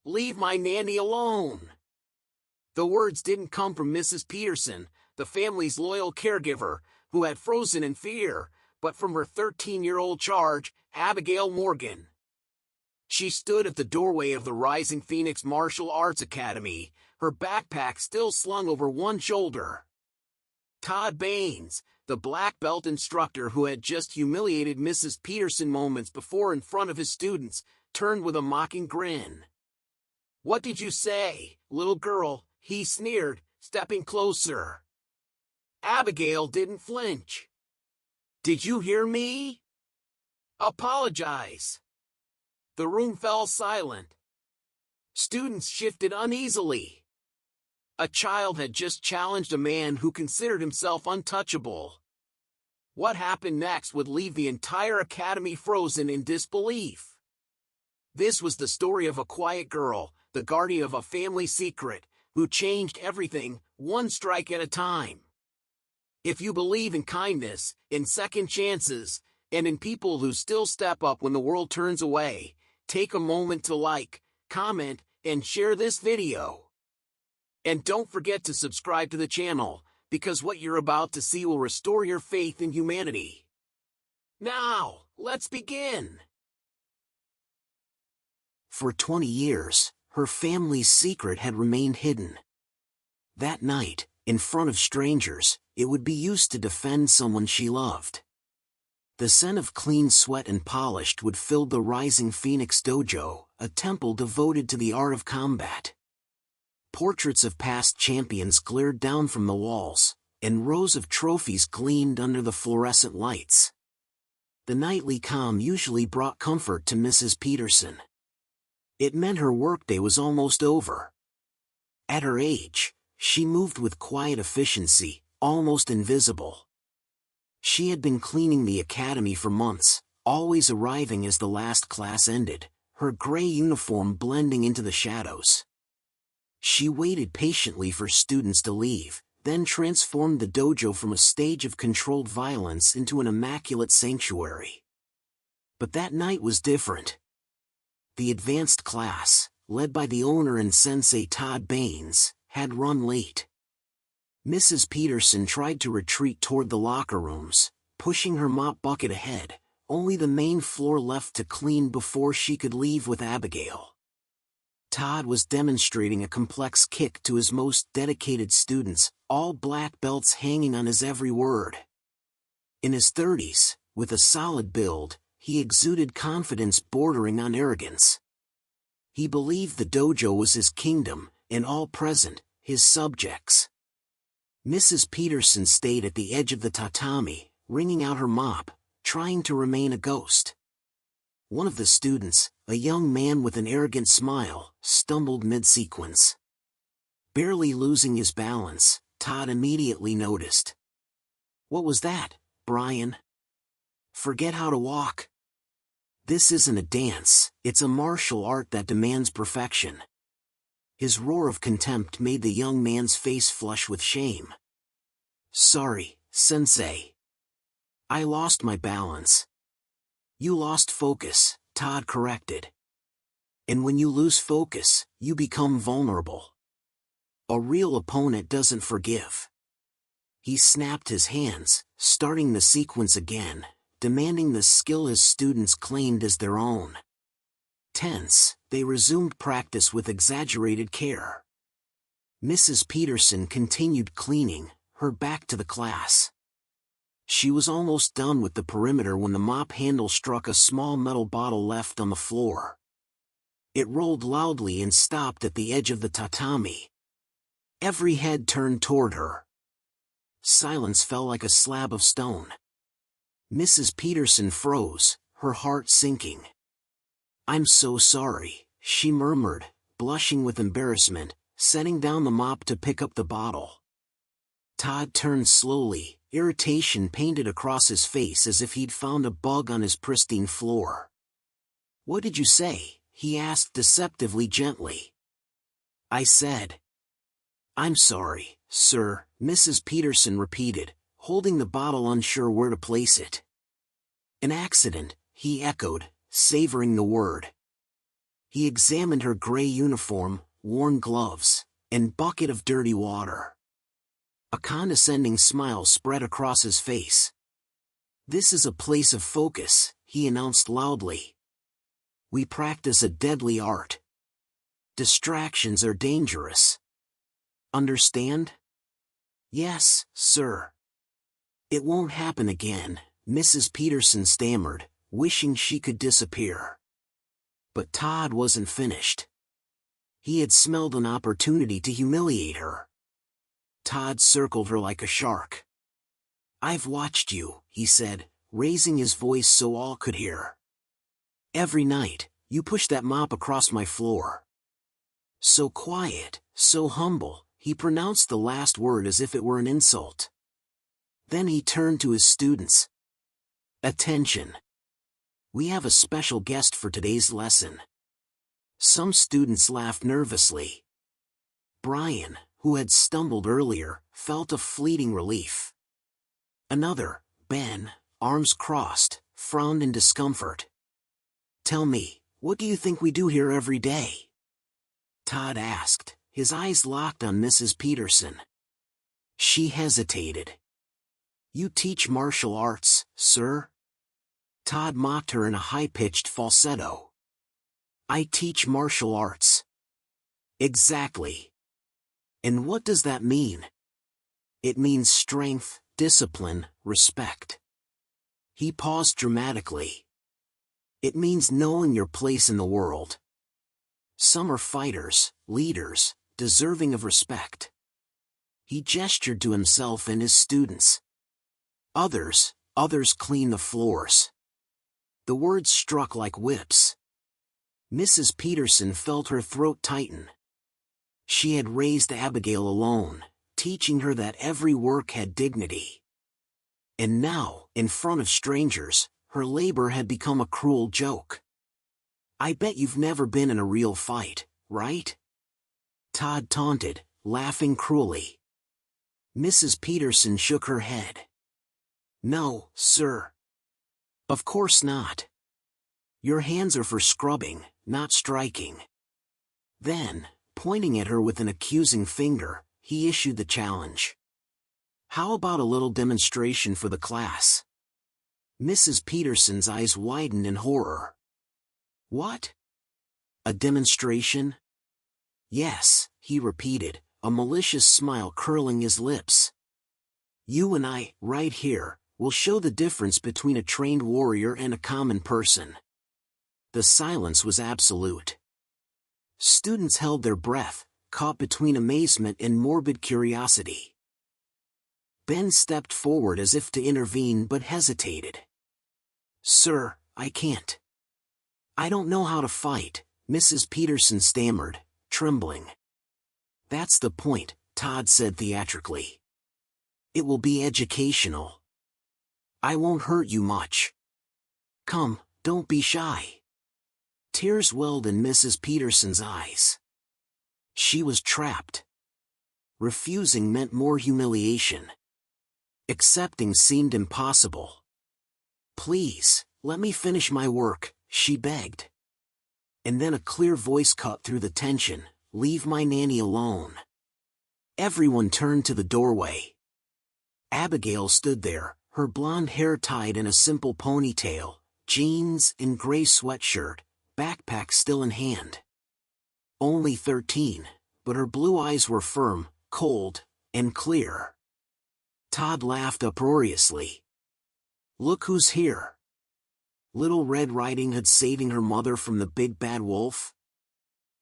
Leave my nanny alone." The words didn't come from Mrs. Peterson, the family's loyal caregiver, who had frozen in fear, but from her 13-year-old charge, Abigail Morgan. She stood at the doorway of the Rising Phoenix Martial Arts Academy, her backpack still slung over one shoulder. Todd Baines, the black belt instructor who had just humiliated Mrs. Peterson moments before in front of his students, turned with a mocking grin. "What did you say, little girl?" he sneered, stepping closer. Abigail didn't flinch. "Did you hear me? Apologize." The room fell silent. Students shifted uneasily. A child had just challenged a man who considered himself untouchable. What happened next would leave the entire academy frozen in disbelief. This was the story of a quiet girl, the guardian of a family secret, who changed everything, one strike at a time. If you believe in kindness, in second chances, and in people who still step up when the world turns away, take a moment to like, comment, and share this video. And don't forget to subscribe to the channel, because what you're about to see will restore your faith in humanity. Now, let's begin. For 20 years, her family's secret had remained hidden. That night, in front of strangers, it would be used to defend someone she loved. The scent of clean sweat and polished wood filled the Rising Phoenix dojo, a temple devoted to the art of combat. Portraits of past champions glared down from the walls, and rows of trophies gleamed under the fluorescent lights. The nightly calm usually brought comfort to Mrs. Peterson. It meant her workday was almost over. At her age, she moved with quiet efficiency, almost invisible. She had been cleaning the academy for months, always arriving as the last class ended, her gray uniform blending into the shadows. She waited patiently for students to leave, then transformed the dojo from a stage of controlled violence into an immaculate sanctuary. But that night was different. The advanced class, led by the owner and sensei Todd Baines, had run late. Mrs. Peterson tried to retreat toward the locker rooms, pushing her mop bucket ahead, only the main floor left to clean before she could leave with Abigail. Todd was demonstrating a complex kick to his most dedicated students, all black belts hanging on his every word. In his 30s, with a solid build, he exuded confidence bordering on arrogance. He believed the dojo was his kingdom, and all present, his subjects. Mrs. Peterson stayed at the edge of the tatami, wringing out her mop, trying to remain a ghost. One of the students, a young man with an arrogant smile, stumbled mid-sequence. Barely losing his balance, Todd immediately noticed. "What was that, Brian? Forget how to walk. This isn't a dance, it's a martial art that demands perfection." His roar of contempt made the young man's face flush with shame. "Sorry, sensei. I lost my balance." "You lost focus," Todd corrected. "And when you lose focus, you become vulnerable. A real opponent doesn't forgive." He snapped his hands, starting the sequence again, demanding the skill his students claimed as their own. Tense, they resumed practice with exaggerated care. Mrs. Peterson continued cleaning, her back to the class. She was almost done with the perimeter when the mop handle struck a small metal bottle left on the floor. It rolled loudly and stopped at the edge of the tatami. Every head turned toward her. Silence fell like a slab of stone. Mrs. Peterson froze, her heart sinking. "I'm so sorry," she murmured, blushing with embarrassment, setting down the mop to pick up the bottle. Todd turned slowly, irritation painted across his face as if he'd found a bug on his pristine floor. "What did you say?" he asked deceptively gently. "I said, 'I'm sorry, sir,'" Mrs. Peterson repeated, holding the bottle unsure where to place it. "An accident," he echoed, savoring the word. He examined her gray uniform, worn gloves, and bucket of dirty water. A condescending smile spread across his face. "This is a place of focus," he announced loudly. "We practice a deadly art. Distractions are dangerous. Understand?" "Yes, sir." "It won't happen again," Mrs. Peterson stammered, wishing she could disappear. But Todd wasn't finished. He had smelled an opportunity to humiliate her. Todd circled her like a shark. "I've watched you," he said, raising his voice so all could hear. "Every night, you push that mop across my floor." So quiet, so humble, he pronounced the last word as if it were an insult. Then he turned to his students. "Attention. We have a special guest for today's lesson." Some students laughed nervously. Brian, who had stumbled earlier, felt a fleeting relief. Another, Ben, arms crossed, frowned in discomfort. "Tell me, what do you think we do here every day?" Todd asked, his eyes locked on Mrs. Peterson. She hesitated. "You teach martial arts, sir?" Todd mocked her in a high-pitched falsetto. "I teach martial arts." "Exactly. And what does that mean?" "It means strength, discipline, respect." He paused dramatically. "It means knowing your place in the world. Some are fighters, leaders, deserving of respect." He gestured to himself and his students. Others clean the floors." The words struck like whips. Mrs. Peterson felt her throat tighten. She had raised Abigail alone, teaching her that every work had dignity. And now, in front of strangers, her labor had become a cruel joke. "I bet you've never been in a real fight, right?" Todd taunted, laughing cruelly. Mrs. Peterson shook her head. "No, sir. Of course not. Your hands are for scrubbing, not striking." Then, pointing at her with an accusing finger, he issued the challenge. "How about a little demonstration for the class?" Mrs. Peterson's eyes widened in horror. "What? A demonstration?" "Yes," he repeated, a malicious smile curling his lips. "You and I, right here, will show the difference between a trained warrior and a common person." The silence was absolute. Students held their breath, caught between amazement and morbid curiosity. Ben stepped forward as if to intervene but hesitated. "Sir, I can't. I don't know how to fight," Mrs. Peterson stammered, trembling. "That's the point," Todd said theatrically. "It will be educational. I won't hurt you much. Come, don't be shy." Tears welled in Mrs. Peterson's eyes. She was trapped. Refusing meant more humiliation. Accepting seemed impossible. "Please, let me finish my work," she begged. And then a clear voice cut through the tension, "Leave my nanny alone." Everyone turned to the doorway. Abigail stood there, her blonde hair tied in a simple ponytail, jeans and gray sweatshirt, backpack still in hand. Only 13, but her blue eyes were firm, cold, and clear. Todd laughed uproariously. "Look who's here. Little Red Riding Hood saving her mother from the big bad wolf?"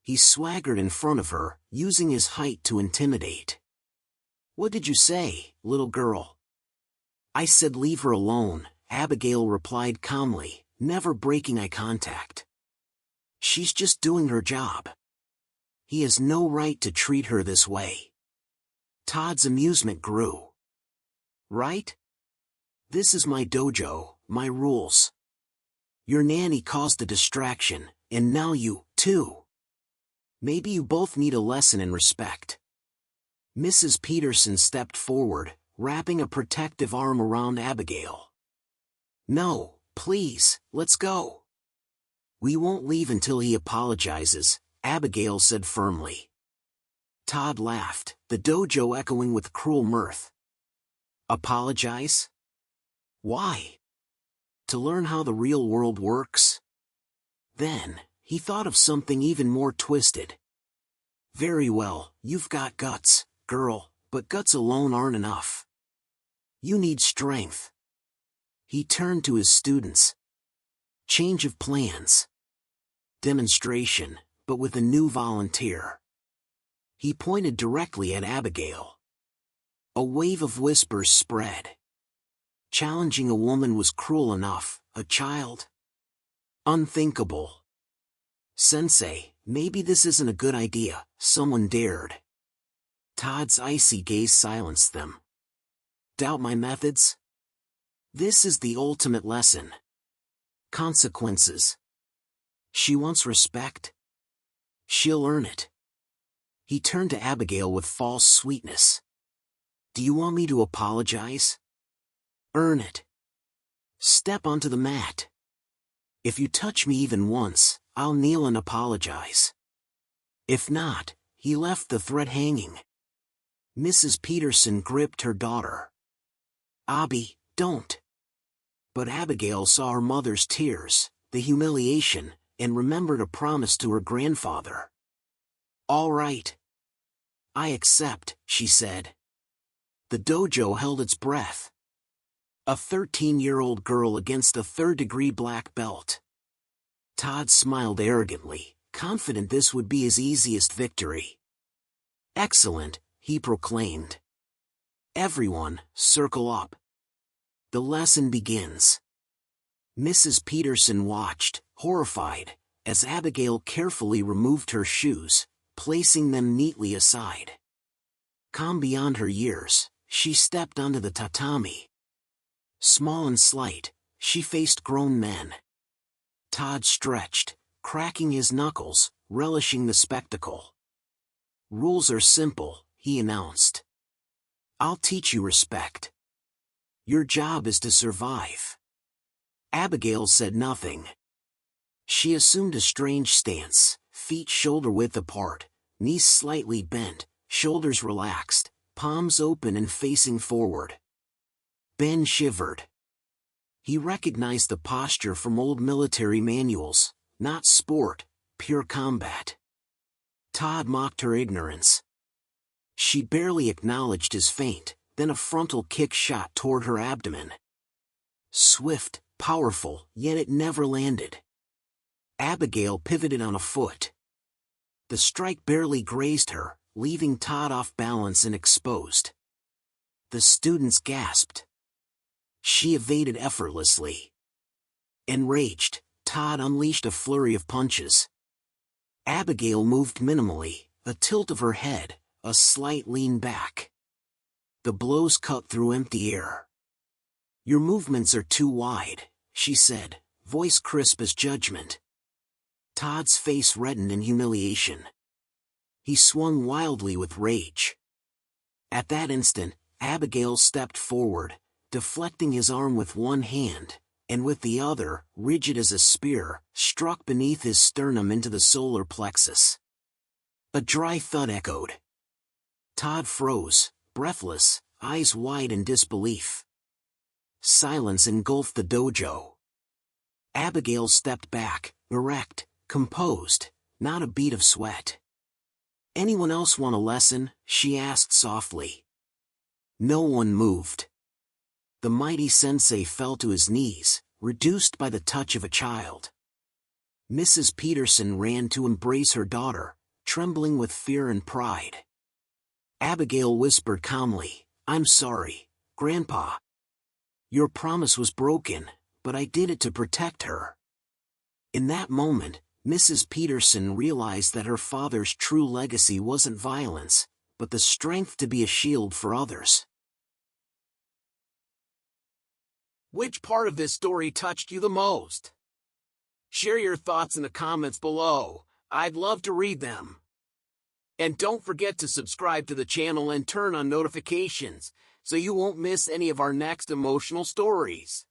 He swaggered in front of her, using his height to intimidate. "What did you say, little girl?" "I said leave her alone," Abigail replied calmly, never breaking eye contact. "She's just doing her job. He has no right to treat her this way." Todd's amusement grew. "Right? This is my dojo, my rules. Your nanny caused a distraction, and now you, too. Maybe you both need a lesson in respect." Mrs. Peterson stepped forward, wrapping a protective arm around Abigail. "No, please, let's go. We won't leave until he apologizes, Abigail said firmly. Todd laughed, the dojo echoing with cruel mirth. Apologize? Why? To learn how the real world works? Then, he thought of something even more twisted. Very well, you've got guts, girl, but guts alone aren't enough. You need strength. He turned to his students. Change of plans. Demonstration, but with a new volunteer. He pointed directly at Abigail. A wave of whispers spread. Challenging a woman was cruel enough, a child? Unthinkable. Sensei, maybe this isn't a good idea, someone dared. Todd's icy gaze silenced them. Doubt my methods? This is the ultimate lesson. Consequences. She wants respect. She'll earn it. He turned to Abigail with false sweetness. Do you want me to apologize? Earn it. Step onto the mat. If you touch me even once, I'll kneel and apologize. If not, he left the thread hanging. Mrs. Peterson gripped her daughter. Abby, don't. But Abigail saw her mother's tears, the humiliation, and remembered a promise to her grandfather. All right. I accept, she said. The dojo held its breath. A 13-year-old girl against a third-degree black belt. Todd smiled arrogantly, confident this would be his easiest victory. Excellent, he proclaimed. Everyone, circle up. The lesson begins. Mrs. Peterson watched, horrified, as Abigail carefully removed her shoes, placing them neatly aside. Calm beyond her years, she stepped onto the tatami. Small and slight, she faced grown men. Todd stretched, cracking his knuckles, relishing the spectacle. Rules are simple, he announced. I'll teach you respect. Your job is to survive. Abigail said nothing. She assumed a strange stance, feet shoulder-width apart, knees slightly bent, shoulders relaxed, palms open and facing forward. Ben shivered. He recognized the posture from old military manuals, not sport, pure combat. Todd mocked her ignorance. She barely acknowledged his feint, then a frontal kick shot toward her abdomen. Swift, powerful, yet it never landed. Abigail pivoted on a foot. The strike barely grazed her, leaving Todd off balance and exposed. The students gasped. She evaded effortlessly. Enraged, Todd unleashed a flurry of punches. Abigail moved minimally, a tilt of her head, a slight lean back. The blows cut through empty air. Your movements are too wide, she said, voice crisp as judgment. Todd's face reddened in humiliation. He swung wildly with rage. At that instant, Abigail stepped forward, deflecting his arm with one hand, and with the other, rigid as a spear, struck beneath his sternum into the solar plexus. A dry thud echoed. Todd froze, breathless, eyes wide in disbelief. Silence engulfed the dojo. Abigail stepped back, erect, composed, not a bead of sweat. Anyone else want a lesson? She asked softly. No one moved. The mighty sensei fell to his knees, reduced by the touch of a child. Mrs. Peterson ran to embrace her daughter, trembling with fear and pride. Abigail whispered calmly, I'm sorry, Grandpa. Your promise was broken, but I did it to protect her. In that moment, Mrs. Peterson realized that her father's true legacy wasn't violence, but the strength to be a shield for others. Which part of this story touched you the most? Share your thoughts in the comments below. I'd love to read them. And don't forget to subscribe to the channel and turn on notifications so you won't miss any of our next emotional stories.